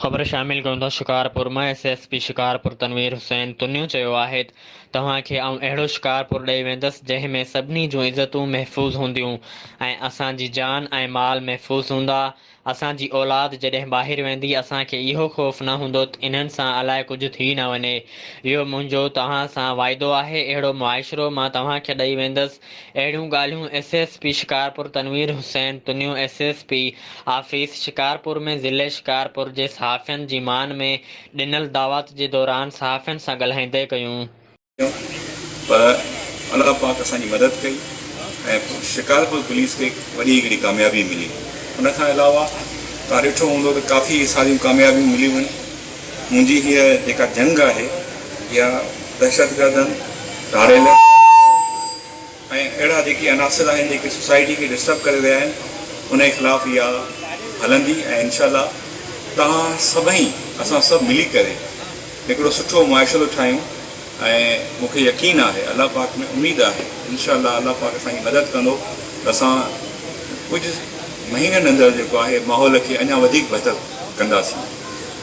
ख़बर शामिल कयूं था शिकारपुर में एसएसपी शिकारपुर तनवीर हुसैन तुनियूं चयो आहे तव्हांखे आउं अहिड़ो शिकारपुर ॾेई वेंदुसि जंहिंमें सभिनी जूं इज़तूं महफ़ूज़ हूंदियूं ऐं असांजी जान ऐं माल महफ़ूज़ हूंदा। असांजी औलाद जॾहिं ॿाहिरि वेंदी असांखे इहो ख़ौफ़ न हूंदो त इन्हनि सां अलाए कुझु थी न वञे। इहो मुंहिंजो तव्हां सां वाइदो आहे। अहिड़ो मुआशिरो मां तव्हांखे ॾेई वेंदुसि। अहिड़ियूं ॻाल्हियूं एसएसपी शिकारपुर तनवीर हुसैन तुनियूं एसएसपी आफ़ीस शिकारपुर में ज़िले शिकारपुर जे सहाफ़ियुनि जी मान में ॾिनल दावत जे दौरान सहाफ़ियुनि सां ॻाल्हाईंदे कयूं। पर अल्लाह पाक असांजी मदद कई ऐं शिकारपुर पुलिस खे वॾी हिकिड़ी कामयाबी मिली। उन खां अलावा तव्हां ॾिठो हूंदो त काफ़ी सारियूं कामयाबियूं मिलियूं आहिनि। मुंहिंजी हीअ जेका जंग आहे इहा दहशतगर्दनि धाड़ेल ऐं अहिड़ा जेके अनासिर आहिनि जेके सोसाइटी खे डिस्टर्ब करे रहिया आहिनि उन जे ख़िलाफ़ु इहा हलंदी ऐं इनशाला तव्हां सभई असां सभु मिली करे हिकिड़ो सुठो मुआशिरो ठाहियूं ऐं मूंखे यकीन आहे अल्लाह पाक में उमेदु आहे इनशाला अल्लाह पाक असांजी मदद कंदो त असां कुझु महीननि अंदरि जेको आहे माहौल खे अञा वधीक बहितर कंदासीं।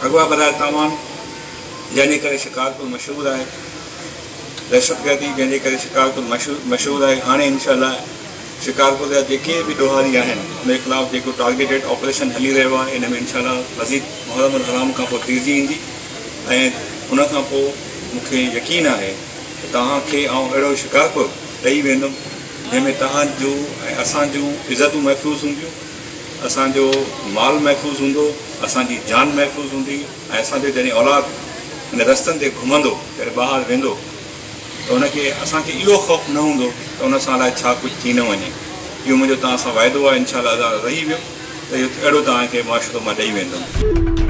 अॻुवा बराए तमामु जंहिंजे करे शिकारपुर मशहूरु आहे, दहशतगर्दी जंहिंजे करे शिकारपुर मशहूरु आहे, हाणे इनशाला शिकारपुर जा जेके बि ॾोहारी आहिनि उन जे ख़िलाफ़ु जेको टारगेटेड ऑपरेशन हली रहियो आहे इन में इनशाला मज़ीद मुहर्रम हराम खां पोइ तेज़ी ईंदी ऐं उन खां पोइ मूंखे यकीन आहे त तव्हांखे आउं अहिड़ो शिकारपुर ॾेई वेंदुमि जंहिंमें तव्हांजो ऐं असांजूं इज़तूं महफ़ूज़ हूंदियूं, असांजो माल महफ़ूज़ हूंदो, असांजी जान महफ़ूज़ हूंदी ऐं असांजो जॾहिं औलाद हिन रस्तनि ते घुमंदो जॾहिं ॿाहिरि वेंदो त उनखे असांखे इहो ख़ौफ़ न हूंदो त उन सां अलाए छा कुझु थी न वञे। इहो मुंहिंजो तव्हां सां वाइदो आहे इनशाला रही वियो त इहो अहिड़ो तव्हांखे मुआशिरो मां ॾेई वेंदुमि।